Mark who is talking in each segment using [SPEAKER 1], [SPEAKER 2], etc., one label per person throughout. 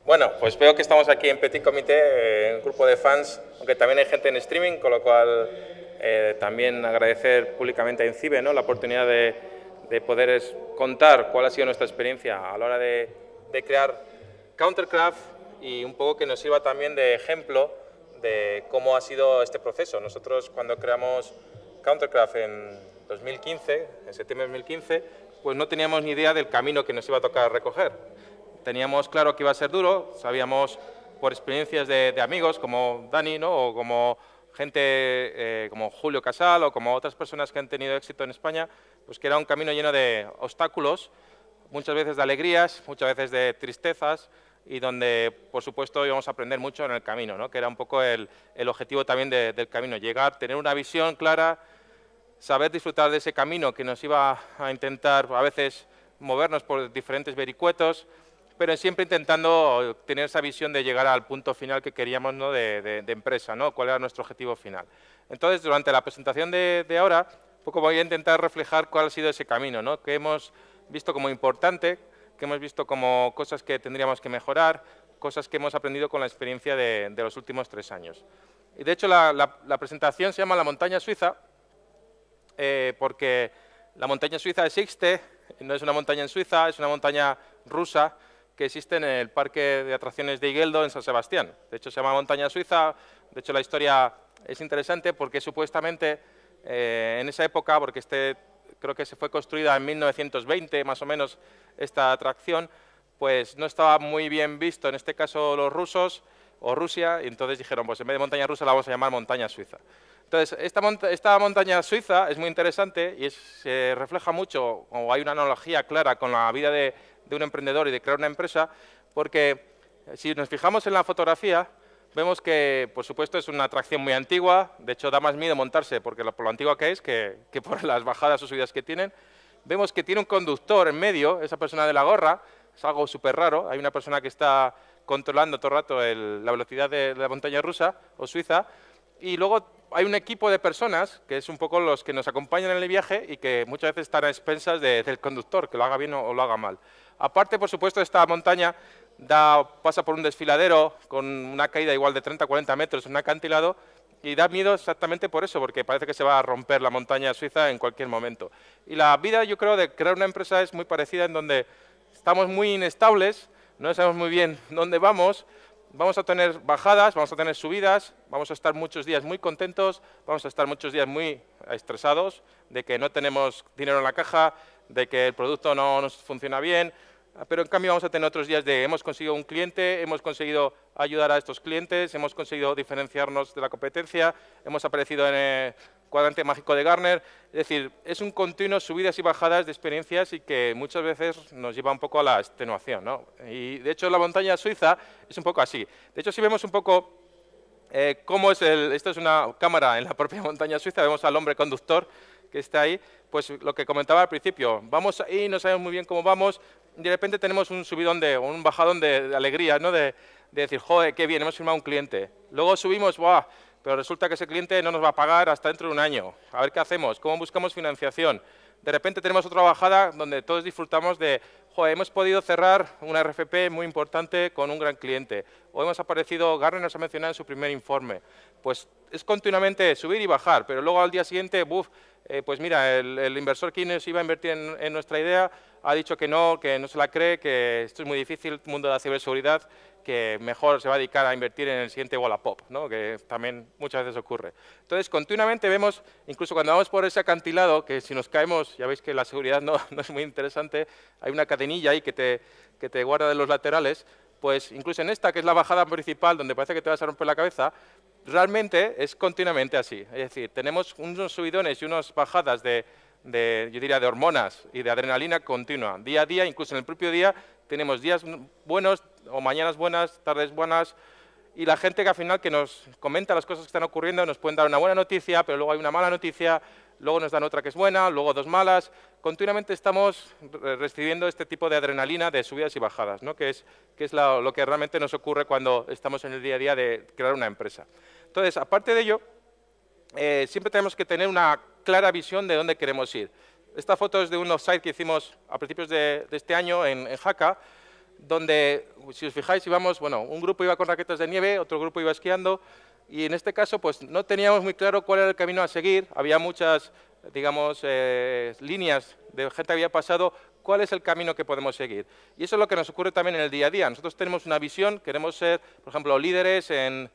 [SPEAKER 1] Bueno, pues veo que estamos aquí en Petit Comité, un grupo de fans, aunque también hay gente en streaming, con lo cual también agradecer públicamente a INCIBE, ¿no?, la oportunidad de poder contar cuál ha sido nuestra experiencia a la hora de crear Countercraft y un poco que nos sirva también de ejemplo de cómo ha sido este proceso. Nosotros cuando creamos Countercraft en 2015, en septiembre de 2015, pues no teníamos ni idea del camino que nos iba a tocar recoger. Teníamos claro que iba a ser duro, sabíamos por experiencias de amigos como Dani, ¿no?, o como gente como Julio Casal o como otras personas que han tenido éxito en España, pues que era un camino lleno de obstáculos, muchas veces de alegrías, muchas veces de tristezas y donde, por supuesto, íbamos a aprender mucho en el camino, ¿no?, que era un poco el objetivo también del camino, llegar, tener una visión clara, saber disfrutar de ese camino que nos iba a intentar a veces movernos por diferentes vericuetos, pero siempre intentando tener esa visión de llegar al punto final que queríamos, ¿no?, de empresa, ¿no?, cuál era nuestro objetivo final. Entonces, durante la presentación de ahora, un poco voy a intentar reflejar cuál ha sido ese camino, ¿no?, que hemos visto como importante, que hemos visto como cosas que tendríamos que mejorar, cosas que hemos aprendido con la experiencia de los últimos 3 años. Y de hecho, la presentación se llama La Montaña Suiza, porque la montaña suiza existe, no es una montaña en Suiza, es una montaña rusa, que existe en el parque de atracciones de Igueldo en San Sebastián. De hecho, se llama Montaña Suiza. De hecho, la historia es interesante porque supuestamente en esa época, porque creo que se fue construida en 1920 más o menos esta atracción, pues no estaba muy bien visto en este caso los rusos o Rusia, y entonces dijeron, pues en vez de montaña rusa la vamos a llamar Montaña Suiza. Entonces, esta montaña suiza es muy interesante y se refleja mucho, o hay una analogía clara con la vida de un emprendedor y de crear una empresa, porque si nos fijamos en la fotografía, vemos que, por supuesto, es una atracción muy antigua, de hecho da más miedo montarse por lo antigua que es que por las bajadas o subidas que tienen. Vemos que tiene un conductor en medio, esa persona de la gorra, es algo súper raro, hay una persona que está controlando todo el rato la velocidad de la montaña rusa o suiza, y luego hay un equipo de personas, que es un poco los que nos acompañan en el viaje y que muchas veces están a expensas del conductor, que lo haga bien o lo haga mal. Aparte, por supuesto, esta montaña pasa por un desfiladero con una caída igual de 30-40 metros, un acantilado, y da miedo exactamente por eso, porque parece que se va a romper la montaña suiza en cualquier momento. Y la vida, yo creo, de crear una empresa es muy parecida, en donde estamos muy inestables, no sabemos muy bien dónde vamos a tener bajadas, vamos a tener subidas, vamos a estar muchos días muy contentos, vamos a estar muchos días muy estresados de que no tenemos dinero en la caja, de que el producto no nos funciona bien, pero en cambio vamos a tener otros días de hemos conseguido un cliente, hemos conseguido ayudar a estos clientes, hemos conseguido diferenciarnos de la competencia, hemos aparecido en el cuadrante mágico de Gartner. Es decir, es un continuo subidas y bajadas de experiencias y que muchas veces nos lleva un poco a la extenuación, ¿no? Y de hecho la montaña suiza es un poco así. De hecho, si vemos un poco cómo es esto es una cámara en la propia montaña suiza, vemos al hombre conductor que está ahí, pues lo que comentaba al principio, vamos ahí, no sabemos muy bien cómo vamos, y de repente tenemos un subidón un bajadón de alegría, ¿no?, de decir, joder, qué bien, hemos firmado un cliente. Luego subimos, ¡buah!, pero resulta que ese cliente no nos va a pagar hasta dentro de un año. A ver qué hacemos, cómo buscamos financiación. De repente tenemos otra bajada donde todos disfrutamos de, joder, hemos podido cerrar una RFP muy importante con un gran cliente. O hemos aparecido, Gartner nos ha mencionado en su primer informe. Pues es continuamente subir y bajar, pero luego al día siguiente, pues mira, el inversor que nos iba a invertir en nuestra idea ha dicho que no se la cree, que esto es muy difícil, el mundo de la ciberseguridad, que mejor se va a dedicar a invertir en el siguiente Wallapop, ¿no?, que también muchas veces ocurre. Entonces, continuamente vemos, incluso cuando vamos por ese acantilado, que si nos caemos, ya veis que la seguridad no es muy interesante, hay una cadenilla ahí que te guarda de los laterales, pues incluso en esta, que es la bajada principal, donde parece que te vas a romper la cabeza, realmente es continuamente así. Es decir, tenemos unos subidones y unas bajadas yo diría, de hormonas y de adrenalina continua. Día a día, incluso en el propio día, tenemos días buenos o mañanas buenas, tardes buenas, y la gente que al final que nos comenta las cosas que están ocurriendo nos pueden dar una buena noticia, pero luego hay una mala noticia, luego nos dan otra que es buena, luego 2 malas. Continuamente estamos recibiendo este tipo de adrenalina de subidas y bajadas, ¿no?, que es lo que realmente nos ocurre cuando estamos en el día a día de crear una empresa. Entonces, aparte de ello, siempre tenemos que tener una clara visión de dónde queremos ir. Esta foto es de un offsite que hicimos a principios de este año en Jaca, donde, si os fijáis, íbamos, bueno, un grupo iba con raquetas de nieve, otro grupo iba esquiando, y en este caso pues no teníamos muy claro cuál era el camino a seguir. Había muchas, digamos, líneas de gente que había pasado, cuál es el camino que podemos seguir. Y eso es lo que nos ocurre también en el día a día. Nosotros tenemos una visión, queremos ser, por ejemplo, líderes en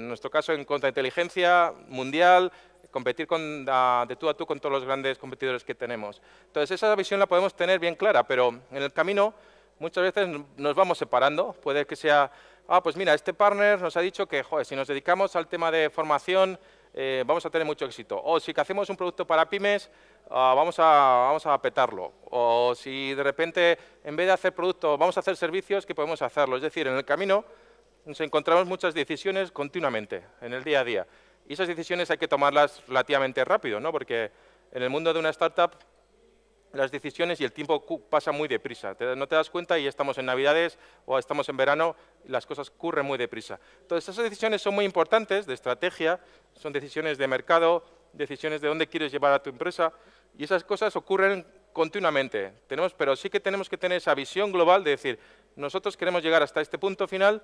[SPEAKER 1] nuestro caso en contrainteligencia mundial, competir de tú a tú con todos los grandes competidores que tenemos. Entonces, esa visión la podemos tener bien clara, pero en el camino muchas veces nos vamos separando. Puede que sea, pues mira, este partner nos ha dicho que, joder, si nos dedicamos al tema de formación, vamos a tener mucho éxito. O si hacemos un producto para pymes, vamos a petarlo. O si de repente, en vez de hacer producto, vamos a hacer servicios, que podemos hacerlo. Es decir, en el camino nos encontramos muchas decisiones continuamente, en el día a día. Y esas decisiones hay que tomarlas relativamente rápido, ¿no? Porque en el mundo de una startup las decisiones y el tiempo pasa muy deprisa. No te das cuenta y estamos en Navidades o estamos en verano y las cosas ocurren muy deprisa. Entonces, esas decisiones son muy importantes, de estrategia, son decisiones de mercado, decisiones de dónde quieres llevar a tu empresa, y esas cosas ocurren continuamente. Pero sí que tenemos que tener esa visión global de decir, nosotros queremos llegar hasta este punto final.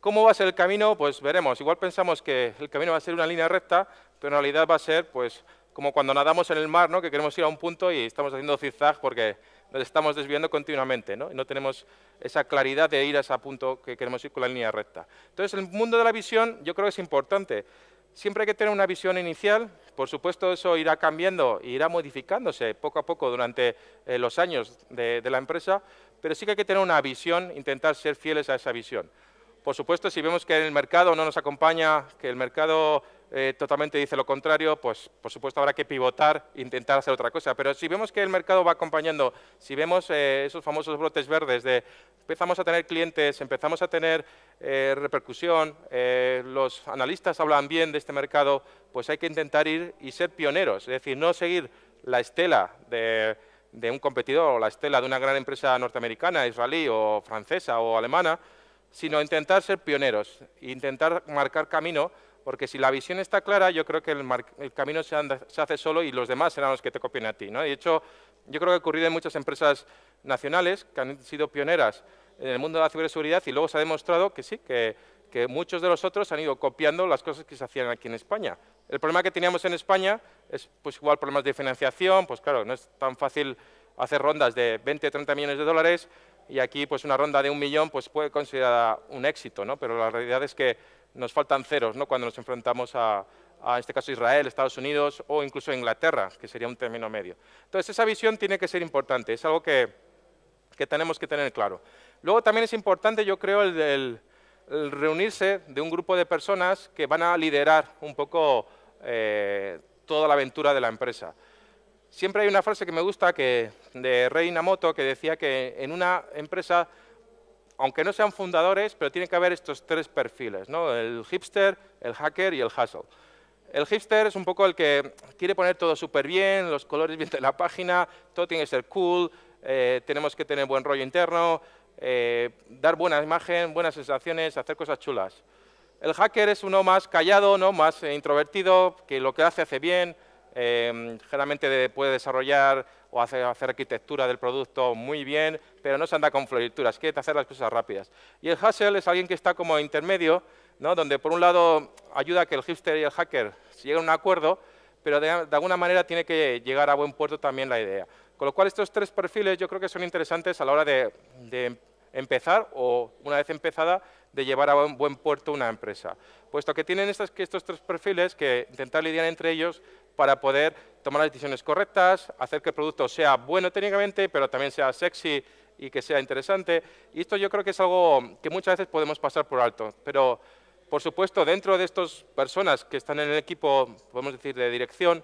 [SPEAKER 1] ¿Cómo va a ser el camino? Pues veremos. Igual pensamos que el camino va a ser una línea recta, pero en realidad va a ser pues como cuando nadamos en el mar, ¿no? Que queremos ir a un punto y estamos haciendo zigzag porque nos estamos desviando continuamente, ¿no? Y no tenemos esa claridad de ir a ese punto que queremos ir con la línea recta. Entonces, el mundo de la visión yo creo que es importante. Siempre hay que tener una visión inicial. Por supuesto, eso irá cambiando e irá modificándose poco a poco durante los años de la empresa, pero sí que hay que tener una visión, intentar ser fieles a esa visión. Por supuesto, si vemos que el mercado no nos acompaña, que el mercado totalmente dice lo contrario, pues por supuesto habrá que pivotar e intentar hacer otra cosa. Pero si vemos que el mercado va acompañando, si vemos esos famosos brotes verdes de empezamos a tener clientes, empezamos a tener repercusión, los analistas hablan bien de este mercado, pues hay que intentar ir y ser pioneros. Es decir, no seguir la estela de un competidor o la estela de una gran empresa norteamericana, israelí o francesa o alemana, sino intentar ser pioneros, intentar marcar camino, porque si la visión está clara, yo creo que el camino se hace solo y los demás serán los que te copien a ti, ¿no? De hecho, yo creo que ha ocurrido en muchas empresas nacionales que han sido pioneras en el mundo de la ciberseguridad y luego se ha demostrado que sí, que muchos de los otros han ido copiando las cosas que se hacían aquí en España. El problema que teníamos en España es pues igual problemas de financiación, pues claro, no es tan fácil hacer rondas de 20 o 30 millones de dólares y aquí pues una ronda de 1 millón pues puede considerar un éxito, ¿no? Pero la realidad es que nos faltan ceros, ¿no? Cuando nos enfrentamos a en este caso Israel, Estados Unidos o incluso Inglaterra, que sería un término medio. Entonces esa visión tiene que ser importante, es algo que tenemos que tener claro. Luego también es importante, yo creo, el reunirse de un grupo de personas que van a liderar un poco toda la aventura de la empresa. Siempre hay una frase que me gusta de Rei Inamoto que decía que en una empresa, aunque no sean fundadores, pero tiene que haber estos 3 perfiles, ¿no? El hipster, el hacker y el hustle. El hipster es un poco el que quiere poner todo súper bien, los colores bien de la página, todo tiene que ser cool, tenemos que tener buen rollo interno, dar buena imagen, buenas sensaciones, hacer cosas chulas. El hacker es uno más callado, ¿no? Más introvertido, que lo que hace bien, generalmente puede desarrollar o hacer arquitectura del producto muy bien, pero no se anda con florituras, quiere hacer las cosas rápidas. Y el hustle es alguien que está como intermedio, ¿no? Donde por un lado ayuda a que el hipster y el hacker lleguen a un acuerdo, pero de alguna manera tiene que llegar a buen puerto también la idea. Con lo cual estos 3 perfiles yo creo que son interesantes a la hora de empezar o, una vez empezada, de llevar a buen puerto una empresa. Puesto que tienen estos 3 perfiles que intentar lidiar entre ellos para poder tomar las decisiones correctas, hacer que el producto sea bueno técnicamente, pero también sea sexy y que sea interesante. Y esto yo creo que es algo que muchas veces podemos pasar por alto. Pero, por supuesto, dentro de estas personas que están en el equipo, podemos decir, de dirección,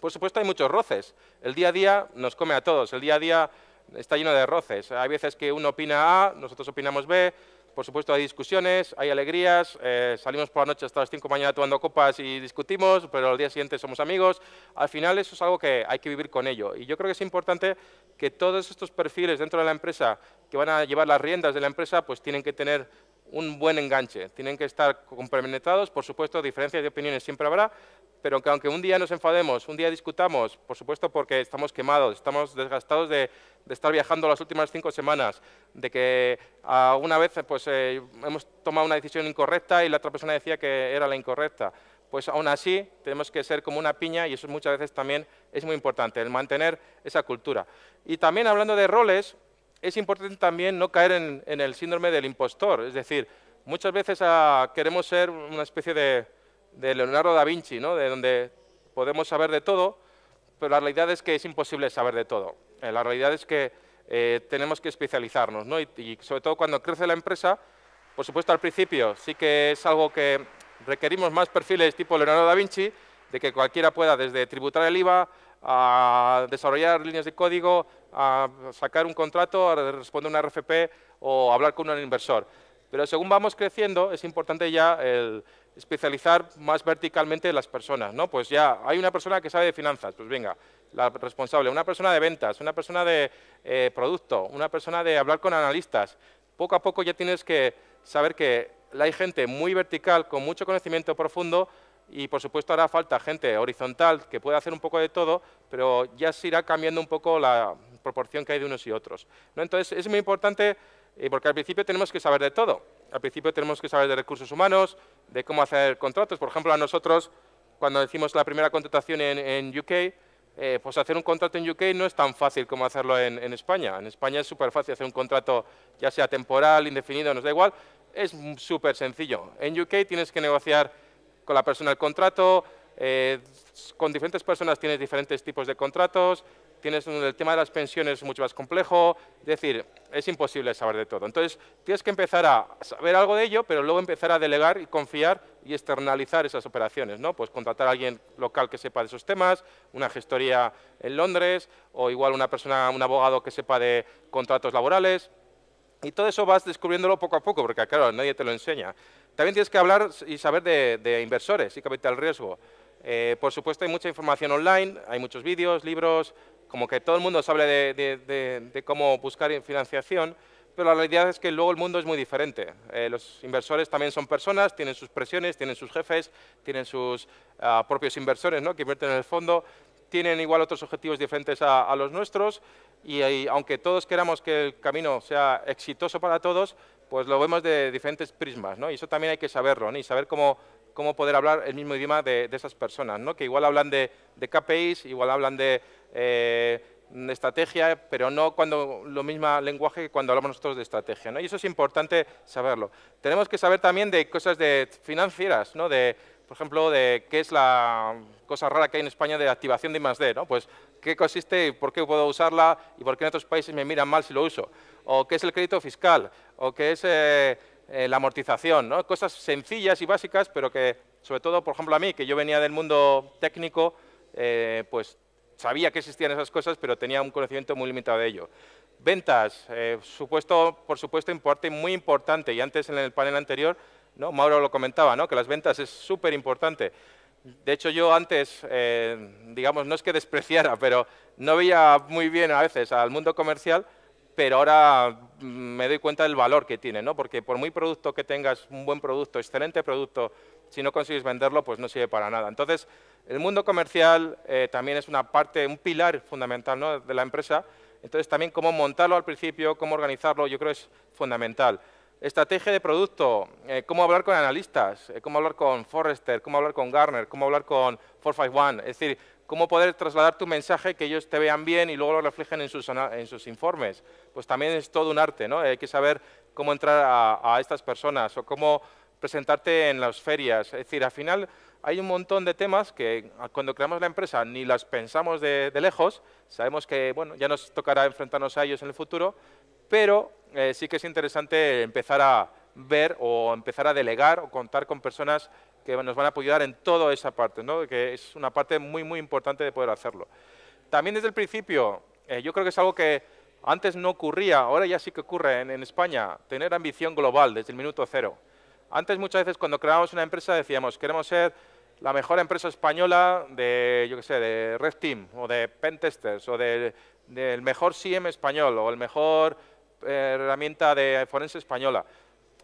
[SPEAKER 1] por supuesto hay muchos roces. El día a día nos come a todos, el día a día está lleno de roces. Hay veces que uno opina A, nosotros opinamos B, por supuesto hay discusiones, hay alegrías, salimos por la noche hasta las 5 de la mañana tomando copas y discutimos, pero al día siguiente somos amigos. Al final eso es algo que hay que vivir con ello. Y yo creo que es importante que todos estos perfiles dentro de la empresa que van a llevar las riendas de la empresa, pues tienen que tener un buen enganche, tienen que estar compenetrados, por supuesto, diferencias de opiniones siempre habrá, pero que aunque un día nos enfademos, un día discutamos, por supuesto porque estamos quemados, estamos desgastados de estar viajando las últimas 5 semanas, de que una vez pues, hemos tomado una decisión incorrecta y la otra persona decía que era la incorrecta, pues aún así tenemos que ser como una piña y eso muchas veces también es muy importante, el mantener esa cultura. Y también hablando de roles, es importante también no caer en el síndrome del impostor, es decir, muchas veces queremos ser una especie de Leonardo da Vinci, ¿no? De donde podemos saber de todo, pero la realidad es que es imposible saber de todo. La realidad es que tenemos que especializarnos, ¿no? Y sobre todo cuando crece la empresa, por supuesto al principio sí que es algo que requerimos más perfiles tipo Leonardo da Vinci, de que cualquiera pueda desde tributar el IVA, a desarrollar líneas de código, a sacar un contrato, a responder una RFP o hablar con un inversor. Pero según vamos creciendo, es importante ya el especializar más verticalmente las personas, ¿no? Pues ya hay una persona que sabe de finanzas, pues venga, la responsable, una persona de ventas, una persona de producto, una persona de hablar con analistas. Poco a poco ya tienes que saber que hay gente muy vertical, con mucho conocimiento profundo, y por supuesto hará falta gente horizontal que pueda hacer un poco de todo, pero ya se irá cambiando un poco la proporción que hay de unos y otros, ¿no? Entonces es muy importante porque al principio tenemos que saber de todo. Al principio tenemos que saber de recursos humanos, de cómo hacer contratos. Por ejemplo, a nosotros, cuando hicimos la primera contratación en UK, pues hacer un contrato en UK no es tan fácil como hacerlo en España. En España es súper fácil hacer un contrato, ya sea temporal, indefinido, nos da igual, es súper sencillo. En UK tienes que negociar con la persona el contrato, con diferentes personas tienes diferentes tipos de contratos, el tema de las pensiones mucho más complejo, es decir, es imposible saber de todo. Entonces, tienes que empezar a saber algo de ello, pero luego empezar a delegar y confiar y externalizar esas operaciones, ¿no? Pues contratar a alguien local que sepa de esos temas, una gestoría en Londres, o igual una persona, un abogado que sepa de contratos laborales. Y todo eso vas descubriéndolo poco a poco, porque claro, nadie te lo enseña. También tienes que hablar y saber de inversores y capital riesgo. Por supuesto, hay mucha información online, hay muchos vídeos, libros, como que todo el mundo sabe de cómo buscar financiación, pero la realidad es que luego el mundo es muy diferente. Los inversores también son personas, tienen sus presiones, tienen sus jefes, tienen sus propios inversores, ¿no?, que invierten en el fondo, tienen igual otros objetivos diferentes a los nuestros y aunque todos queramos que el camino sea exitoso para todos, pues lo vemos de diferentes prismas, ¿no? Y eso también hay que saberlo, ¿no? Y saber cómo poder hablar el mismo idioma de esas personas, ¿no? Que igual hablan de KPIs, igual hablan de estrategia, pero no lo mismo lenguaje que cuando hablamos nosotros de estrategia, ¿no? Y eso es importante saberlo. Tenemos que saber también de cosas financieras, ¿no? Por ejemplo, de qué es la cosa rara que hay en España de activación de I+D, ¿no? Pues qué consiste y por qué puedo usarla y por qué en otros países me miran mal si lo uso. O qué es el crédito fiscal, o qué es la amortización, ¿no? Cosas sencillas y básicas, pero que, sobre todo, por ejemplo, a mí, que yo venía del mundo técnico, pues sabía que existían esas cosas, pero tenía un conocimiento muy limitado de ello. Ventas, por supuesto, muy importante, y antes en el panel anterior, ¿no?, Mauro lo comentaba, ¿no?, que las ventas es súper importante. De hecho, yo antes, digamos, no es que despreciara, pero no veía muy bien a veces al mundo comercial, pero ahora me doy cuenta del valor que tiene, ¿no? Porque por muy producto que tengas, un buen producto, excelente producto, si no consigues venderlo, pues no sirve para nada. Entonces, el mundo comercial también es una parte, un pilar fundamental, ¿no?, de la empresa. Entonces, también cómo montarlo al principio, cómo organizarlo, yo creo es fundamental. Estrategia de producto, cómo hablar con analistas, cómo hablar con Forrester, cómo hablar con Gartner, cómo hablar con 451, es decir, cómo poder trasladar tu mensaje, que ellos te vean bien y luego lo reflejen en sus informes. Pues también es todo un arte, ¿no? Hay que saber cómo entrar a estas personas o cómo presentarte en las ferias. Es decir, al final hay un montón de temas que cuando creamos la empresa ni las pensamos de lejos, sabemos que bueno, ya nos tocará enfrentarnos a ellos en el futuro, pero sí que es interesante empezar a ver o empezar a delegar o contar con personas que nos van a apoyar en toda esa parte, ¿no?, que es una parte muy, muy importante de poder hacerlo. También desde el principio, yo creo que es algo que antes no ocurría, ahora ya sí que ocurre en España, tener ambición global desde el minuto cero. Antes muchas veces cuando creábamos una empresa decíamos, queremos ser la mejor empresa española de, yo qué sé, de Red Team o de Pentesters o del mejor SIEM español o el mejor herramienta de forense española.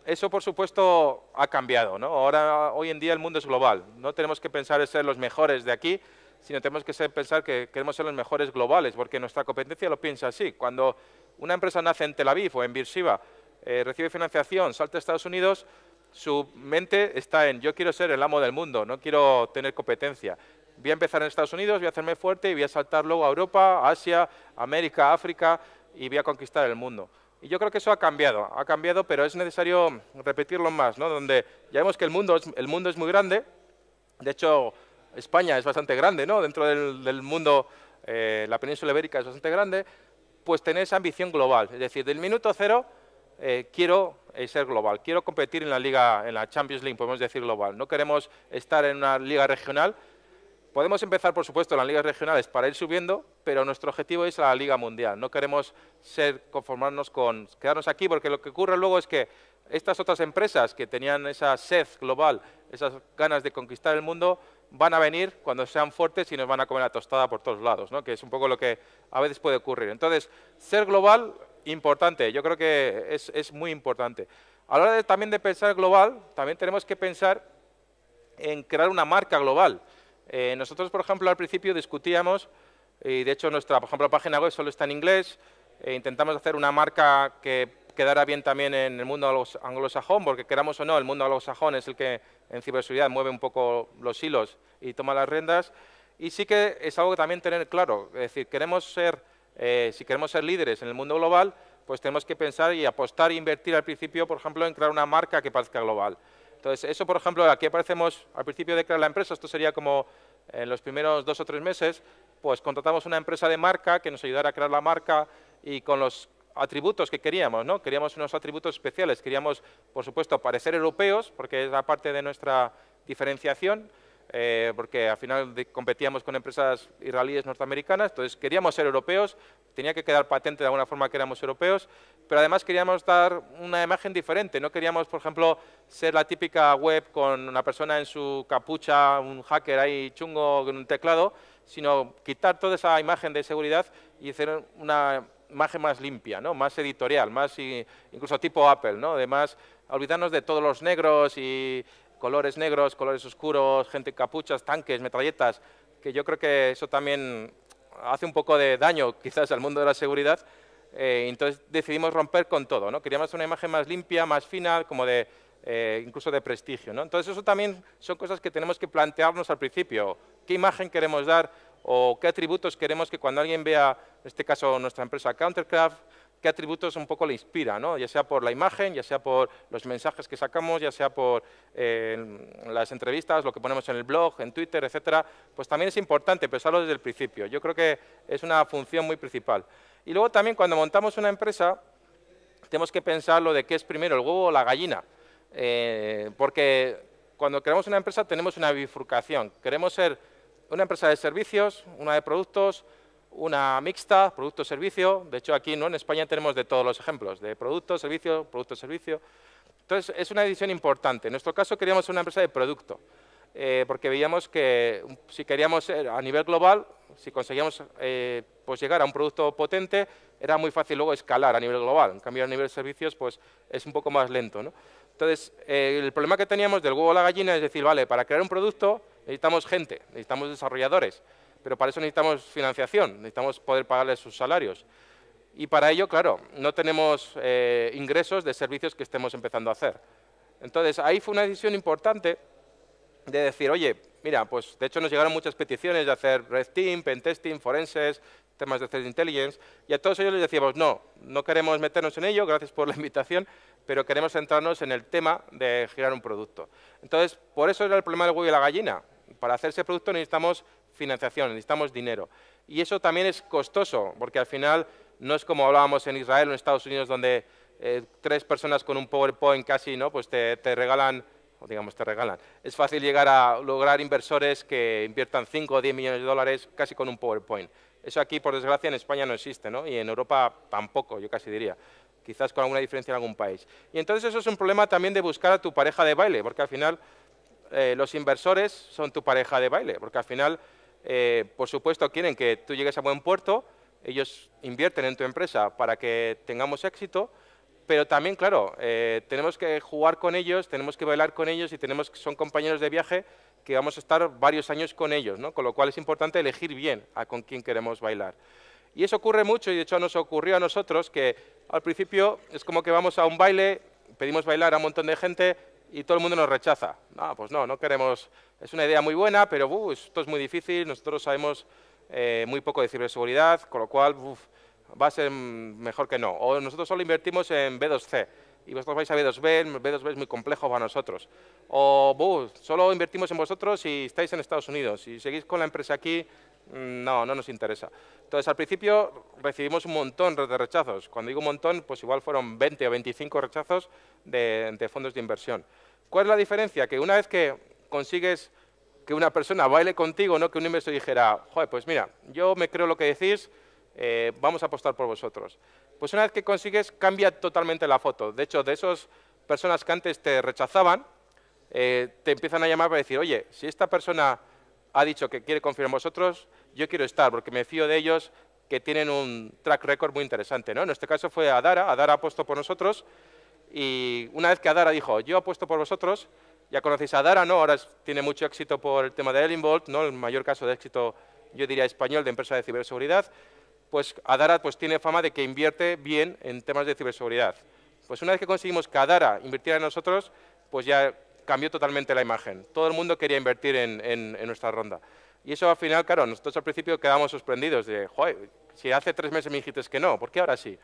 [SPEAKER 1] eso, por supuesto, ha cambiado, ¿no? Ahora, hoy en día, el mundo es global. No tenemos que pensar en ser los mejores de aquí, sino tenemos que pensar que queremos ser los mejores globales, porque nuestra competencia lo piensa así. Cuando una empresa nace en Tel Aviv o en Beersheba, recibe financiación, salta a Estados Unidos, su mente está en yo quiero ser el amo del mundo, no quiero tener competencia. Voy a empezar en Estados Unidos, voy a hacerme fuerte y voy a saltar luego a Europa, Asia, América, África y voy a conquistar el mundo. Y yo creo que eso ha cambiado, pero es necesario repetirlo más, ¿no? Donde ya vemos que el mundo es muy grande. De hecho, España es bastante grande, ¿no? Dentro del mundo, la península ibérica es bastante grande, pues tener esa ambición global. Es decir, del minuto cero quiero ser global, quiero competir en la liga, en la Champions League, podemos decir global. No queremos estar en una liga regional. Podemos empezar, por supuesto, en las ligas regionales para ir subiendo, pero nuestro objetivo es la Liga Mundial. No queremos conformarnos con quedarnos aquí, porque lo que ocurre luego es que estas otras empresas que tenían esa sed global, esas ganas de conquistar el mundo, van a venir cuando sean fuertes y nos van a comer la tostada por todos lados, ¿no? Que es un poco lo que a veces puede ocurrir. Entonces, ser global, importante. Yo creo que es muy importante. A la hora también de pensar global, también tenemos que pensar en crear una marca global. Nosotros, por ejemplo, al principio discutíamos, y de hecho nuestra, por ejemplo, página web solo está en inglés, intentamos hacer una marca que quedara bien también en el mundo anglosajón, porque queramos o no, el mundo anglosajón es el que en ciberseguridad mueve un poco los hilos y toma las riendas, y sí que es algo que también tener claro, es decir, si queremos ser líderes en el mundo global, pues tenemos que pensar y apostar e invertir al principio, por ejemplo, en crear una marca que parezca global. Entonces, eso, por ejemplo, aquí aparecemos al principio de crear la empresa, esto sería como en los primeros 2 o 3 meses, pues contratamos una empresa de marca que nos ayudara a crear la marca y con los atributos que queríamos, ¿no? Queríamos unos atributos especiales, queríamos, por supuesto, parecer europeos, porque es la parte de nuestra diferenciación, porque al final competíamos con empresas israelíes norteamericanas, entonces queríamos ser europeos, tenía que quedar patente de alguna forma que éramos europeos, pero además queríamos dar una imagen diferente, no queríamos, por ejemplo, ser la típica web con una persona en su capucha, un hacker ahí chungo con un teclado, sino quitar toda esa imagen de seguridad y hacer una imagen más limpia, ¿no? Más editorial, más incluso tipo Apple, ¿no? Además, olvidarnos de todos los negros y colores negros, colores oscuros, gente en capuchas, tanques, metralletas, que yo creo que eso también hace un poco de daño quizás al mundo de la seguridad. Entonces decidimos romper con todo, ¿no? Queríamos una imagen más limpia, más fina, como de incluso de prestigio, ¿no? Entonces eso también son cosas que tenemos que plantearnos al principio. ¿Qué imagen queremos dar o qué atributos queremos que cuando alguien vea, en este caso nuestra empresa Countercraft, qué atributos un poco le inspira, ¿no? Ya sea por la imagen, ya sea por los mensajes que sacamos, ya sea por las entrevistas, lo que ponemos en el blog, en Twitter, etcétera, pues también es importante pensarlo desde el principio. Yo creo que es una función muy principal. Y luego también cuando montamos una empresa tenemos que pensar lo de qué es primero, el huevo o la gallina, porque cuando creamos una empresa tenemos una bifurcación. Queremos ser una empresa de servicios, una de productos, una mixta, producto-servicio. De hecho, aquí, ¿no?, en España tenemos de todos los ejemplos, de producto-servicio, producto-servicio. Entonces, es una decisión importante. En nuestro caso, queríamos ser una empresa de producto, porque veíamos que si queríamos ser a nivel global, si conseguíamos pues llegar a un producto potente, era muy fácil luego escalar a nivel global. En cambio, a nivel de servicios, pues es un poco más lento, ¿no? Entonces, el problema que teníamos del huevo a la gallina es decir, vale, para crear un producto necesitamos gente, necesitamos desarrolladores, pero para eso necesitamos financiación, necesitamos poder pagarles sus salarios. Y para ello, claro, no tenemos ingresos de servicios que estemos empezando a hacer. Entonces, ahí fue una decisión importante de decir, oye, mira, pues de hecho nos llegaron muchas peticiones de hacer Red Team, Pentesting, Forenses, temas de Threat Intelligence, y a todos ellos les decíamos, no, no queremos meternos en ello, gracias por la invitación, pero queremos centrarnos en el tema de crear un producto. Entonces, por eso era el problema del huevo y la gallina. Para hacer ese producto necesitamos financiación, necesitamos dinero. Y eso también es costoso, porque al final no es como hablábamos en Israel o en Estados Unidos, donde 3 personas con un PowerPoint casi, ¿no?, pues te regalan, o digamos te regalan. Es fácil llegar a lograr inversores que inviertan 5 o 10 millones de dólares casi con un PowerPoint. Eso aquí, por desgracia, en España no existe, ¿no? Y en Europa tampoco, yo casi diría. Quizás con alguna diferencia en algún país. Y entonces eso es un problema también de buscar a tu pareja de baile, porque al final los inversores son tu pareja de baile, porque al final, por supuesto, quieren que tú llegues a buen puerto, ellos invierten en tu empresa para que tengamos éxito, pero también, claro, tenemos que jugar con ellos, tenemos que bailar con ellos y son compañeros de viaje que vamos a estar varios años con ellos, ¿no? Con lo cual es importante elegir bien a con quién queremos bailar. Y eso ocurre mucho, y de hecho nos ocurrió a nosotros, que al principio es como que vamos a un baile, pedimos bailar a un montón de gente y todo el mundo nos rechaza. No, pues no queremos, es una idea muy buena, pero esto es muy difícil, nosotros sabemos muy poco de ciberseguridad, con lo cual va a ser mejor que no. O nosotros solo invertimos en B2C, y vosotros vais a B2B, B2B es muy complejo para nosotros. O solo invertimos en vosotros si estáis en Estados Unidos, y seguís con la empresa aquí, no nos interesa. Entonces, al principio recibimos un montón de rechazos. Cuando digo un montón, pues igual fueron 20 o 25 rechazos de fondos de inversión. ¿Cuál es la diferencia? Que una vez que consigues que una persona baile contigo, no que un inversor dijera, joder, pues mira, yo me creo lo que decís, vamos a apostar por vosotros. Pues una vez que consigues, cambia totalmente la foto. De hecho, de esas personas que antes te rechazaban, te empiezan a llamar para decir, oye, si esta persona ha dicho que quiere confiar en vosotros, yo quiero estar, porque me fío de ellos, que tienen un track record muy interesante, ¿no? En este caso fue Adara ha apostado por nosotros, y una vez que Adara dijo, yo apuesto por vosotros, ya conocéis a Adara, ¿no? Ahora tiene mucho éxito por el tema de Elinvolt, ¿no? El mayor caso de éxito, yo diría, español de empresa de ciberseguridad. Pues Adara tiene fama de que invierte bien en temas de ciberseguridad. Pues una vez que conseguimos que Adara invirtiera en nosotros, pues ya cambió totalmente la imagen. Todo el mundo quería invertir en nuestra ronda. Y eso al final, claro, nosotros al principio quedamos sorprendidos de, joder, si hace 3 meses me dijiste que no, ¿por qué ahora sí?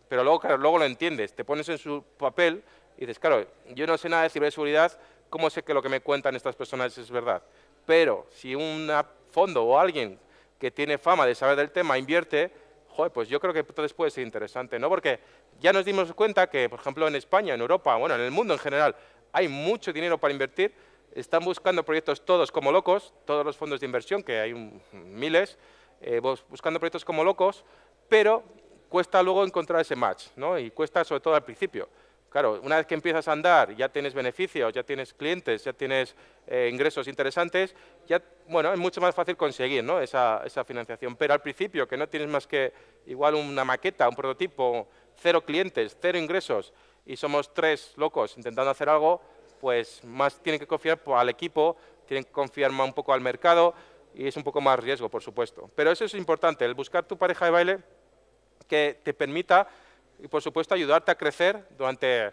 [SPEAKER 1] Pero luego, claro, luego lo entiendes, te pones en su papel y dices, claro, yo no sé nada de ciberseguridad, ¿cómo sé que lo que me cuentan estas personas es verdad? Pero si un fondo o alguien que tiene fama de saber del tema invierte, joder, pues yo creo que entonces puede ser interesante, ¿no? Porque ya nos dimos cuenta que, por ejemplo, en España, en Europa, bueno, en el mundo en general, hay mucho dinero para invertir, están buscando proyectos todos como locos, todos los fondos de inversión, que hay miles, buscando proyectos como locos, pero cuesta luego encontrar ese match, ¿no? Y cuesta sobre todo al principio. Claro, una vez que empiezas a andar, ya tienes beneficios, ya tienes clientes, ya tienes ingresos interesantes, ya, bueno, es mucho más fácil conseguir, ¿no? esa financiación. Pero al principio, que no tienes más que igual una maqueta, un prototipo, 0 clientes, 0 ingresos, y somos 3 locos intentando hacer algo, pues más tienen que confiar al equipo, tienen que confiar más un poco al mercado, y es un poco más riesgo, por supuesto. Pero eso es importante, el buscar tu pareja de baile que te permita, y por supuesto, ayudarte a crecer durante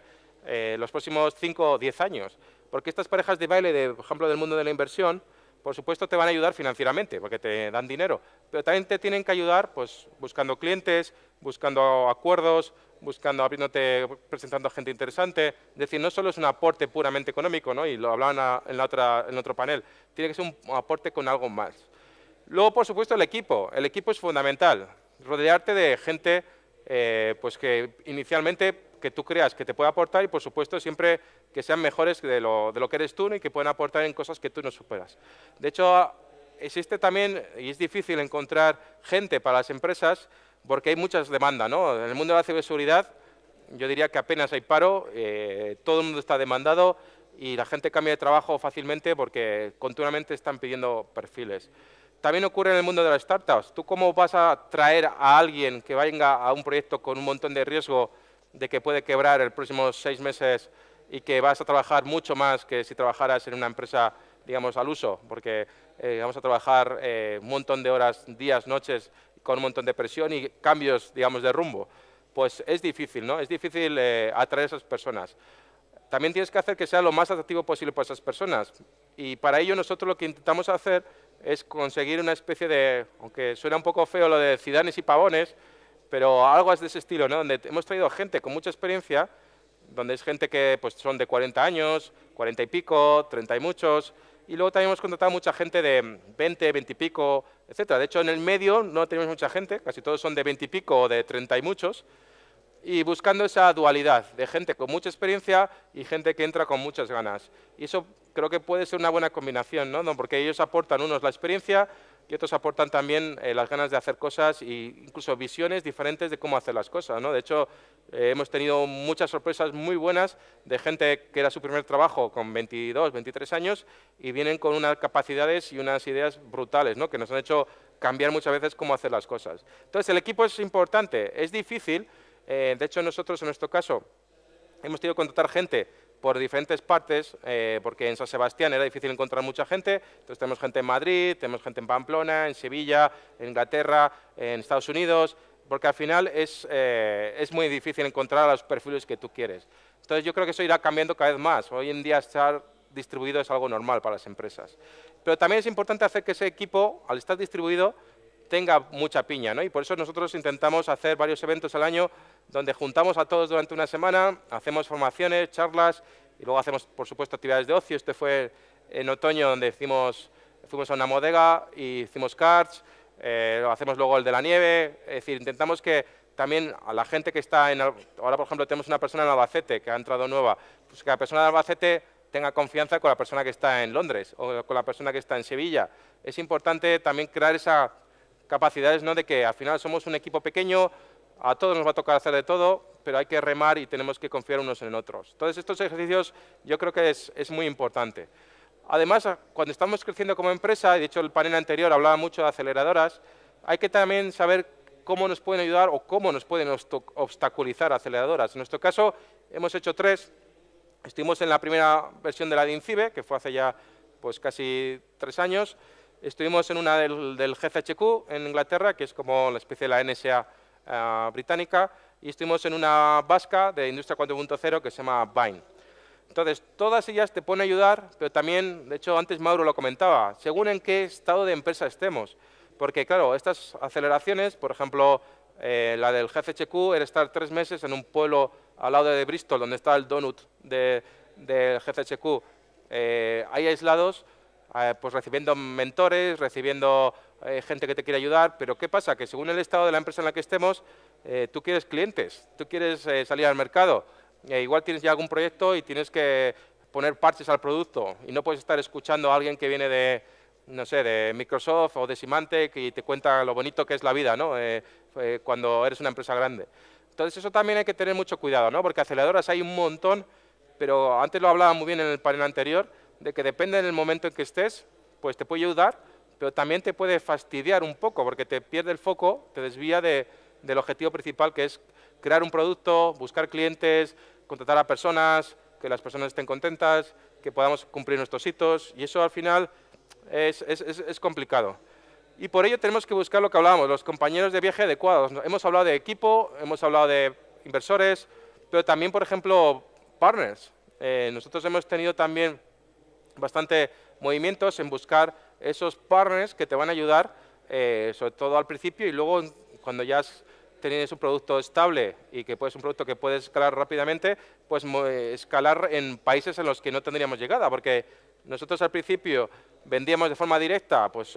[SPEAKER 1] los próximos 5 o 10 años. Porque estas parejas de baile, por ejemplo, del mundo de la inversión, por supuesto te van a ayudar financieramente, porque te dan dinero, pero también te tienen que ayudar pues, buscando clientes, buscando acuerdos, presentando a gente interesante. Es decir, no solo es un aporte puramente económico, ¿no? Y lo hablaban en otro panel, tiene que ser un aporte con algo más. Luego, por supuesto, el equipo. El equipo es fundamental. Rodearte de gente pues que inicialmente que tú creas que te puede aportar y, por supuesto, siempre que sean mejores de lo que eres tú, ¿no? Y que puedan aportar en cosas que tú no superas. De hecho, existe también, y es difícil encontrar gente para las empresas porque hay muchas demandas, ¿no? En el mundo de la ciberseguridad yo diría que apenas hay paro, todo el mundo está demandado y la gente cambia de trabajo fácilmente porque continuamente están pidiendo perfiles. También ocurre en el mundo de las startups. ¿Tú cómo vas a traer a alguien que venga a un proyecto con un montón de riesgo de que puede quebrar el próximos 6 meses y que vas a trabajar mucho más que si trabajaras en una empresa, digamos, al uso? Porque vamos a trabajar un montón de horas, días, noches, con un montón de presión y cambios, digamos, de rumbo. Pues es difícil, ¿no? Es difícil atraer a esas personas. También tienes que hacer que sea lo más atractivo posible para esas personas. Y para ello nosotros lo que intentamos hacer es conseguir una especie de, aunque suena un poco feo lo de Zidanes y Pavones, pero algo es de ese estilo, ¿no? Donde hemos traído gente con mucha experiencia, donde es gente que pues, son de 40 años, 40 y pico, 30 y muchos, y luego también hemos contratado mucha gente de 20, 20 y pico, etcétera. De hecho, en el medio no tenemos mucha gente, casi todos son de 20 y pico o de 30 y muchos, y buscando esa dualidad de gente con mucha experiencia y gente que entra con muchas ganas. Y eso creo que puede ser una buena combinación, ¿no? Porque ellos aportan, unos la experiencia y otros aportan también las ganas de hacer cosas e incluso visiones diferentes de cómo hacer las cosas, ¿no? De hecho, hemos tenido muchas sorpresas muy buenas de gente que era su primer trabajo con 22, 23 años y vienen con unas capacidades y unas ideas brutales, ¿no? Que nos han hecho cambiar muchas veces cómo hacer las cosas. Entonces, el equipo es importante, es difícil. De hecho, nosotros, en nuestro caso, hemos tenido que contratar gente por diferentes partes, porque en San Sebastián era difícil encontrar mucha gente, entonces tenemos gente en Madrid, tenemos gente en Pamplona, en Sevilla, en Inglaterra, en Estados Unidos, porque al final es muy difícil encontrar los perfiles que tú quieres. Entonces yo creo que eso irá cambiando cada vez más. Hoy en día estar distribuido es algo normal para las empresas. Pero también es importante hacer que ese equipo, al estar distribuido, tenga mucha piña, ¿no? Y por eso nosotros intentamos hacer varios eventos al año donde juntamos a todos durante una semana, hacemos formaciones, charlas y luego hacemos, por supuesto, actividades de ocio. Este fue en otoño donde fuimos a una bodega y hicimos karts, hacemos luego el de la nieve, es decir, intentamos que también a la gente que está en... Ahora, por ejemplo, tenemos una persona en Albacete que ha entrado nueva, pues que la persona de Albacete tenga confianza con la persona que está en Londres o con la persona que está en Sevilla. Es importante también crear esa capacidades, ¿no?, de que al final somos un equipo pequeño, a todos nos va a tocar hacer de todo, pero hay que remar y tenemos que confiar unos en otros. Entonces, estos ejercicios yo creo que es muy importante. Además, cuando estamos creciendo como empresa, y de hecho el panel anterior hablaba mucho de aceleradoras, hay que también saber cómo nos pueden ayudar o cómo nos pueden obstaculizar aceleradoras. En nuestro caso, hemos hecho 3. Estuvimos en la primera versión de la de INCIBE, que fue hace ya pues, casi 3 años. Estuvimos en una del GCHQ en Inglaterra, que es como la especie de la NSA británica, y estuvimos en una vasca de Industria 4.0 que se llama Vine. Entonces, todas ellas te pueden ayudar, pero también, de hecho, antes Mauro lo comentaba, según en qué estado de empresa estemos. Porque, claro, estas aceleraciones, por ejemplo, la del GCHQ era estar 3 meses en un pueblo al lado de Bristol, donde está el donut del GCHQ, ahí aislados, pues recibiendo mentores, recibiendo gente que te quiere ayudar, pero ¿qué pasa? Que según el estado de la empresa en la que estemos, tú quieres clientes, tú quieres salir al mercado, igual tienes ya algún proyecto y tienes que poner parches al producto y no puedes estar escuchando a alguien que viene de, no sé, de Microsoft o de Symantec y te cuenta lo bonito que es la vida, ¿no? Cuando eres una empresa grande. Entonces eso también hay que tener mucho cuidado, ¿no? Porque aceleradoras hay un montón, pero antes lo hablaba muy bien en el panel anterior, de que depende del momento en que estés, pues te puede ayudar, pero también te puede fastidiar un poco, porque te pierde el foco, te desvía del objetivo principal, que es crear un producto, buscar clientes, contratar a personas, que las personas estén contentas, que podamos cumplir nuestros hitos, y eso al final es complicado. Y por ello tenemos que buscar lo que hablábamos, los compañeros de viaje adecuados. Hemos hablado de equipo, hemos hablado de inversores, pero también, por ejemplo, partners. Nosotros hemos tenido también bastante movimientos en buscar esos partners que te van a ayudar, sobre todo al principio, y luego cuando ya tienes un producto estable y que puedes un producto que puedes escalar rápidamente, pues escalar en países en los que no tendríamos llegada, porque nosotros al principio vendíamos de forma directa, pues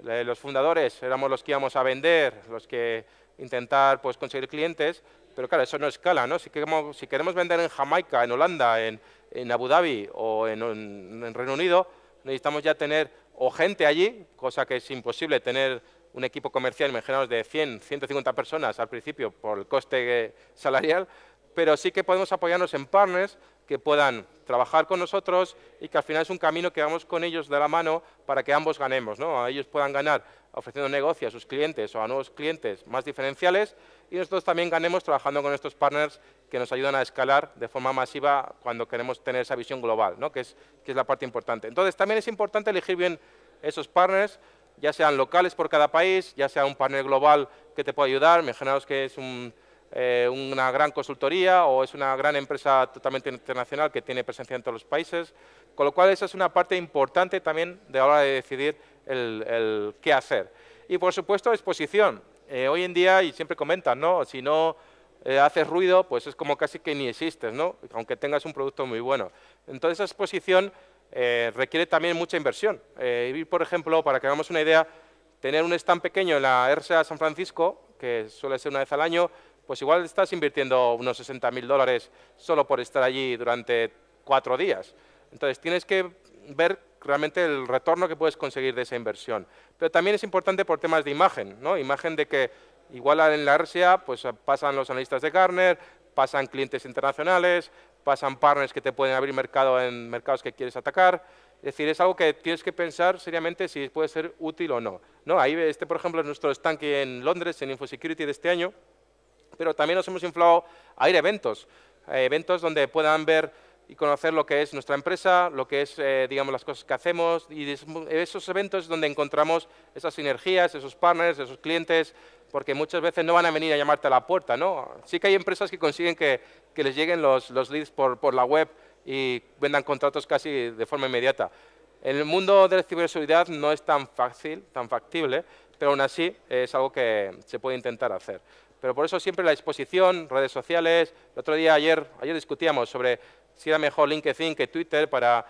[SPEAKER 1] los fundadores éramos los que íbamos a vender, los que intentar pues conseguir clientes, pero claro, eso no escala, ¿no? Si queremos vender en Jamaica, en Holanda, en Abu Dhabi o en Reino Unido, necesitamos ya tener o gente allí, cosa que es imposible tener un equipo comercial, imaginaos, de 100, 150 personas al principio por el coste salarial, pero sí que podemos apoyarnos en partners que puedan trabajar con nosotros y que al final es un camino que vamos con ellos de la mano para que ambos ganemos, ¿no? Ellos puedan ganar ofreciendo negocio a sus clientes o a nuevos clientes más diferenciales y nosotros también ganemos trabajando con estos partners que nos ayudan a escalar de forma masiva cuando queremos tener esa visión global, ¿no? que es la parte importante. Entonces, también es importante elegir bien esos partners, ya sean locales por cada país, ya sea un partner global que te pueda ayudar. Imaginaos que es una gran consultoría o es una gran empresa totalmente internacional que tiene presencia en todos los países, con lo cual esa es una parte importante también de la hora de decidir el qué hacer. Y por supuesto exposición. Hoy en día, y siempre comentan, ¿no? Si no haces ruido, pues es como casi que ni existes, ¿no? Aunque tengas un producto muy bueno. Entonces esa exposición requiere también mucha inversión. Y por ejemplo, para que hagamos una idea, tener un stand pequeño en la RSA San Francisco, que suele ser una vez al año, pues igual estás invirtiendo unos $60.000 solo por estar allí durante 4 días. Entonces, tienes que ver realmente el retorno que puedes conseguir de esa inversión. Pero también es importante por temas de imagen, ¿no? Imagen de que igual en la RSA pues, pasan los analistas de Gartner, pasan clientes internacionales, pasan partners que te pueden abrir mercado en mercados que quieres atacar. Es decir, es algo que tienes que pensar seriamente si puede ser útil o no. Ahí, por ejemplo, es nuestro stand aquí en Londres, en InfoSecurity de este año. pero también nos hemos inflado a ir a eventos, donde puedan ver y conocer lo que es nuestra empresa, lo que es, digamos, las cosas que hacemos, y esos eventos es donde encontramos esas sinergias, esos partners, esos clientes, porque muchas veces no van a venir a llamarte a la puerta, ¿no? Sí que hay empresas que consiguen que les lleguen los leads por la web y vendan contratos casi de forma inmediata. En el mundo de la ciberseguridad no es tan fácil, tan factible, pero aún así es algo que se puede intentar hacer. Pero por eso siempre la exposición, redes sociales. El otro día, ayer discutíamos sobre si era mejor LinkedIn que Twitter para,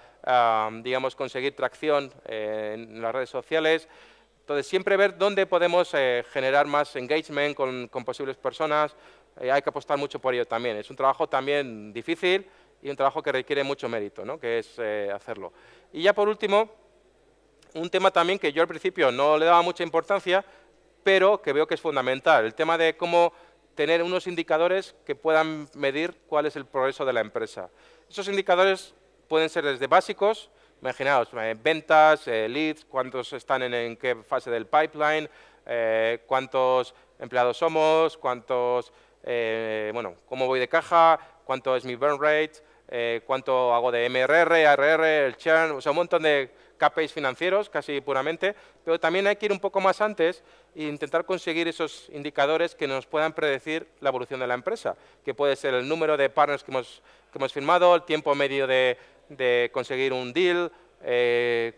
[SPEAKER 1] digamos, conseguir tracción en las redes sociales. Entonces, siempre ver dónde podemos generar más engagement con posibles personas. Hay que apostar mucho por ello también. Es un trabajo también difícil y un trabajo que requiere mucho mérito, ¿no? Que es hacerlo. Y ya por último, un tema también que yo al principio no le daba mucha importancia, pero que veo que es fundamental, el tema de cómo tener unos indicadores que puedan medir cuál es el progreso de la empresa. Esos indicadores pueden ser desde básicos, imaginaos, ventas, leads, cuántos están en qué fase del pipeline, cuántos empleados somos, cuántos, bueno, cómo voy de caja, cuánto es mi burn rate, cuánto hago de MRR, ARR, el churn, o sea, un montón de KPIs financieros, casi puramente, pero también hay que ir un poco más antes e intentar conseguir esos indicadores que nos puedan predecir la evolución de la empresa, que puede ser el número de partners que hemos firmado, el tiempo medio de conseguir un deal,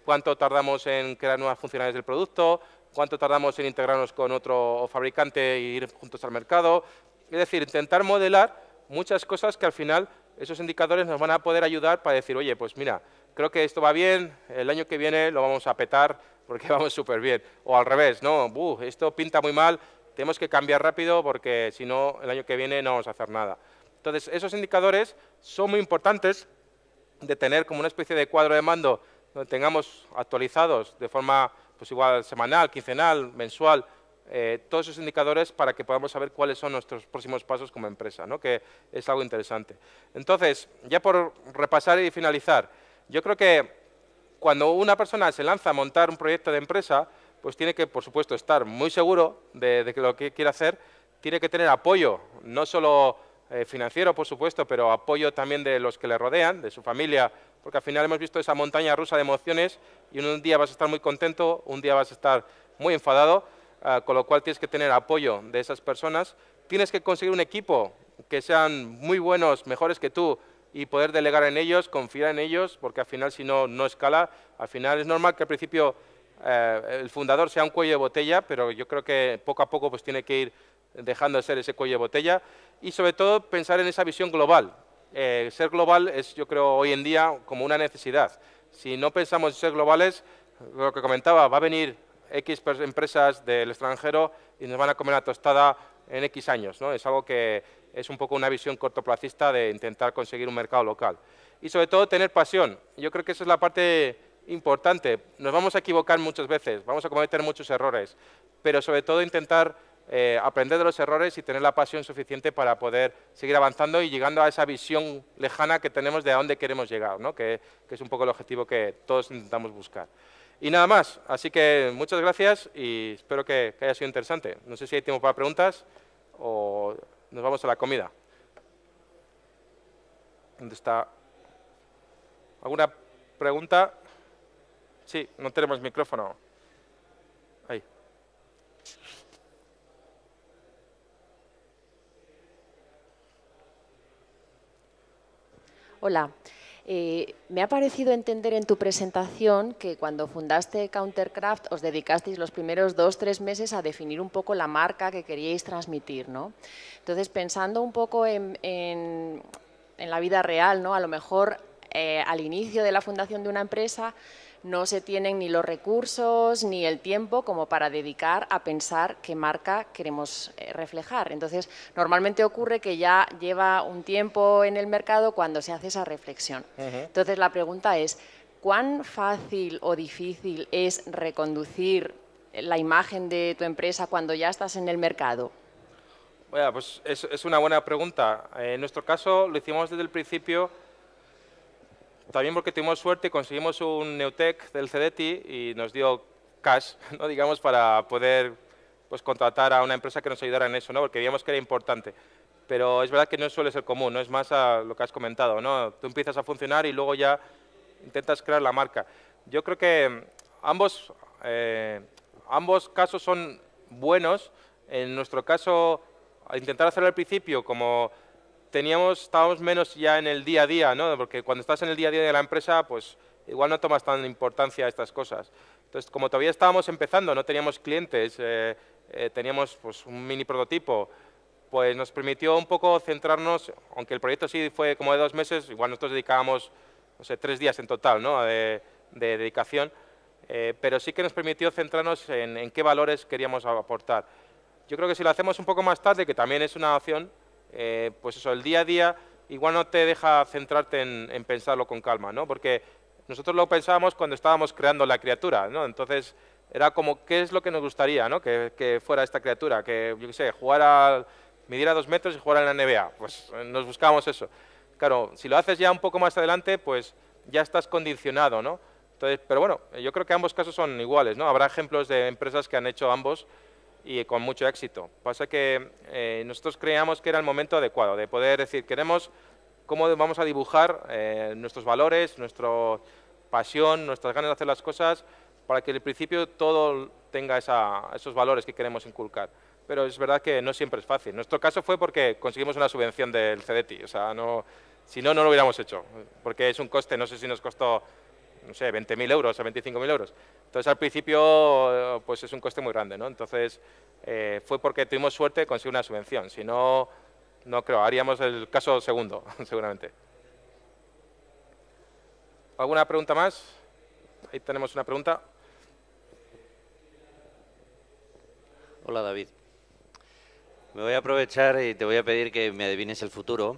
[SPEAKER 1] cuánto tardamos en crear nuevas funcionalidades del producto, cuánto tardamos en integrarnos con otro fabricante e ir juntos al mercado. Es decir, intentar modelar muchas cosas que al final esos indicadores nos van a poder ayudar para decir, oye, pues mira, creo que esto va bien, el año que viene lo vamos a petar porque vamos súper bien. O al revés, no, esto pinta muy mal, tenemos que cambiar rápido porque si no, el año que viene no vamos a hacer nada. Entonces, esos indicadores son muy importantes de tener como una especie de cuadro de mando donde tengamos actualizados de forma, pues igual semanal, quincenal, mensual, todos esos indicadores para que podamos saber cuáles son nuestros próximos pasos como empresa, ¿no? Que es algo interesante. Entonces, ya por repasar y finalizar, yo creo que cuando una persona se lanza a montar un proyecto de empresa, pues tiene que, por supuesto, estar muy seguro de lo que quiere hacer, tiene que tener apoyo, no solo financiero, por supuesto, pero apoyo también de los que le rodean, de su familia, porque al final hemos visto esa montaña rusa de emociones y un día vas a estar muy contento, un día vas a estar muy enfadado, con lo cual tienes que tener apoyo de esas personas. Tienes que conseguir un equipo que sean muy buenos, mejores que tú, y poder delegar en ellos, confiar en ellos, porque al final si no, no escala. Al final es normal que al principio el fundador sea un cuello de botella, pero yo creo que poco a poco pues tiene que ir dejando de ser ese cuello de botella y sobre todo pensar en esa visión global. Ser global es, yo creo, hoy en día como una necesidad. Si no pensamos en ser globales, lo que comentaba, va a venir X empresas del extranjero y nos van a comer la tostada en X años, ¿no? Es algo que es un poco una visión cortoplacista de intentar conseguir un mercado local. Y sobre todo tener pasión. Yo creo que esa es la parte importante. Nos vamos a equivocar muchas veces, vamos a cometer muchos errores, pero sobre todo intentar aprender de los errores y tener la pasión suficiente para poder seguir avanzando y llegando a esa visión lejana que tenemos de a dónde queremos llegar, ¿no? Que es un poco el objetivo que todos intentamos buscar. Y nada más, así que muchas gracias y espero que haya sido interesante. No sé si hay tiempo para preguntas o nos vamos a la comida. ¿Dónde está? ¿Alguna pregunta? Sí, no tenemos micrófono. Ahí.
[SPEAKER 2] Hola. Me ha parecido entender en tu presentación que cuando fundaste Countercraft os dedicasteis los primeros 2-3 meses a definir un poco la marca que queríais transmitir, ¿no? Entonces, pensando un poco en la vida real, ¿no? A lo mejor al inicio de la fundación de una empresa no se tienen ni los recursos ni el tiempo como para dedicar a pensar qué marca queremos reflejar. Entonces, normalmente ocurre que ya lleva un tiempo en el mercado cuando se hace esa reflexión. Entonces, la pregunta es, ¿cuán fácil o difícil es reconducir la imagen de tu empresa cuando ya estás en el mercado?
[SPEAKER 1] Bueno, pues es una buena pregunta. En nuestro caso lo hicimos desde el principio, también porque tuvimos suerte y conseguimos un Neutec del CDTI y nos dio cash, ¿no? Digamos, para poder pues contratar a una empresa que nos ayudara en eso, ¿no? Porque veíamos que era importante. Pero es verdad que no suele ser común, no es más a lo que has comentado, ¿no? Tú empiezas a funcionar y luego ya intentas crear la marca. Yo creo que ambos casos son buenos. En nuestro caso, al intentar hacerlo al principio, como estábamos menos ya en el día a día, ¿no? Porque cuando estás en el día a día de la empresa, pues igual no tomas tan importancia a estas cosas. Entonces, como todavía estábamos empezando, no teníamos clientes, teníamos pues, un mini prototipo, pues nos permitió un poco centrarnos, aunque el proyecto sí fue como de 2 meses, igual nosotros dedicábamos, no sé, 3 días en total, ¿no? de dedicación, pero sí que nos permitió centrarnos en qué valores queríamos aportar. Yo creo que si lo hacemos un poco más tarde, que también es una opción, pues eso, el día a día igual no te deja centrarte en pensarlo con calma, ¿no? Porque nosotros lo pensábamos cuando estábamos creando la criatura, ¿no? Entonces era como, ¿qué es lo que nos gustaría, ¿no? que fuera esta criatura? Que, yo qué sé, midiera 2 metros y jugar en la NBA. Pues nos buscábamos eso. Claro, si lo haces ya un poco más adelante, pues ya estás condicionado, ¿no? Entonces, pero bueno, yo creo que ambos casos son iguales, ¿no? Habrá ejemplos de empresas que han hecho ambos y con mucho éxito. Pasa que nosotros creíamos que era el momento adecuado de poder decir, queremos cómo vamos a dibujar nuestros valores, nuestra pasión, nuestras ganas de hacer las cosas, para que al principio todo tenga esos valores que queremos inculcar. Pero es verdad que no siempre es fácil. Nuestro caso fue porque conseguimos una subvención del CDTI, o sea, si no, no lo hubiéramos hecho, porque es un coste, no sé si nos costó, no sé, 20.000 euros o 25.000 euros. Entonces, al principio, pues es un coste muy grande, ¿no? Entonces, fue porque tuvimos suerte de conseguir una subvención, si no, no creo, haríamos el caso segundo, seguramente. ¿Alguna pregunta más? Ahí tenemos una pregunta.
[SPEAKER 3] Hola, David. Me voy a aprovechar y te voy a pedir que me adivines el futuro.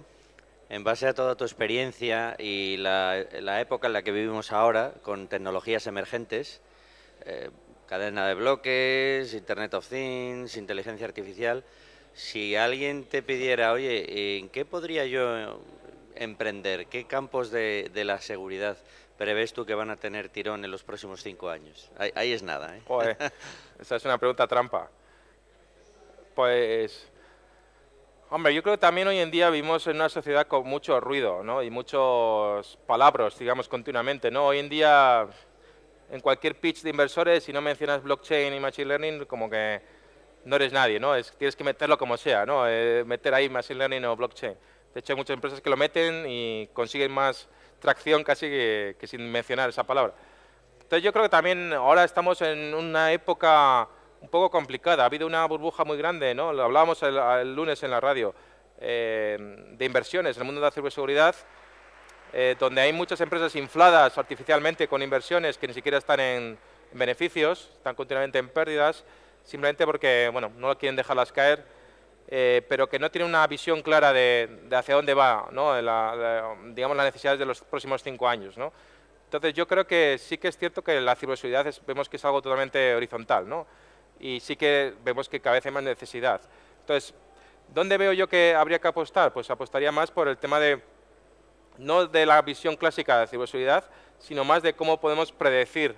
[SPEAKER 3] En base a toda tu experiencia y la época en la que vivimos ahora, con tecnologías emergentes, cadena de bloques, Internet of Things, inteligencia artificial, si alguien te pidiera, oye, ¿en qué podría yo emprender? ¿Qué campos de la seguridad prevés tú que van a tener tirón en los próximos 5 años? Ahí es nada, ¿eh?
[SPEAKER 1] Joder, esa es una pregunta trampa. Pues, hombre, yo creo que también hoy en día vivimos en una sociedad con mucho ruido, ¿no? Y muchos palabras, digamos, continuamente, ¿no? Hoy en día, en cualquier pitch de inversores, si no mencionas blockchain y machine learning, como que no eres nadie, ¿no? Tienes que meterlo como sea, ¿no? Meter ahí machine learning o blockchain. De hecho, hay muchas empresas que lo meten y consiguen más tracción casi que sin mencionar esa palabra. Entonces, yo creo que también ahora estamos en una época un poco complicada. Ha habido una burbuja muy grande, ¿no? Lo hablábamos el lunes en la radio, de inversiones en el mundo de la ciberseguridad, donde hay muchas empresas infladas artificialmente con inversiones que ni siquiera están en beneficios, están continuamente en pérdidas, simplemente porque, bueno, no quieren dejarlas caer, pero que no tienen una visión clara de hacia dónde va, ¿no? Digamos, las necesidades de los próximos 5 años, ¿no? Entonces, yo creo que sí que es cierto que la ciberseguridad vemos que es algo totalmente horizontal, ¿no? Y sí que vemos que cada vez hay más necesidad. Entonces, ¿dónde veo yo que habría que apostar? Pues apostaría más por el tema no de la visión clásica de ciberseguridad, sino más de cómo podemos predecir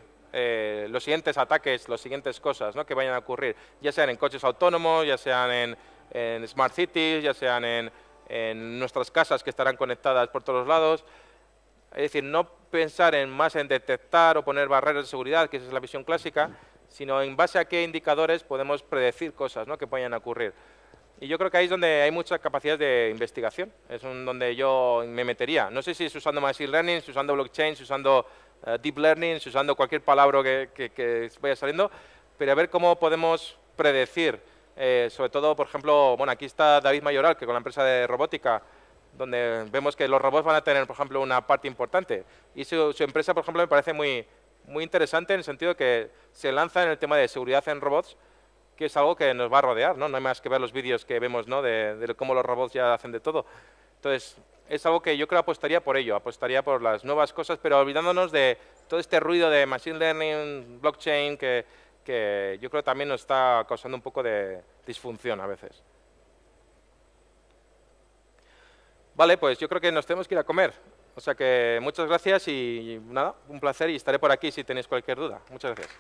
[SPEAKER 1] los siguientes ataques, las siguientes cosas, ¿no? Que vayan a ocurrir, ya sean en coches autónomos, ya sean en smart cities, ya sean en nuestras casas que estarán conectadas por todos lados. Es decir, no pensar más en detectar o poner barreras de seguridad, que esa es la visión clásica, sino en base a qué indicadores podemos predecir cosas, ¿no? Que vayan a ocurrir. Y yo creo que ahí es donde hay muchas capacidades de investigación, es donde yo me metería. No sé si es usando machine learning, si usando blockchain, si usando deep learning, si usando cualquier palabra que vaya saliendo, pero a ver cómo podemos predecir, sobre todo, por ejemplo, bueno, aquí está David Mayoral, que con la empresa de robótica, donde vemos que los robots van a tener, por ejemplo, una parte importante. Y su empresa, por ejemplo, me parece muy interesante en el sentido de que se lanza en el tema de seguridad en robots, que es algo que nos va a rodear, ¿no? No hay más que ver los vídeos que vemos, ¿no? De cómo los robots ya hacen de todo. Entonces, es algo que yo creo apostaría por ello, apostaría por las nuevas cosas, pero olvidándonos de todo este ruido de machine learning, blockchain, que yo creo también nos está causando un poco de disfunción a veces. Vale, pues yo creo que nos tenemos que ir a comer. O sea que muchas gracias y nada, un placer y estaré por aquí si tenéis cualquier duda. Muchas gracias.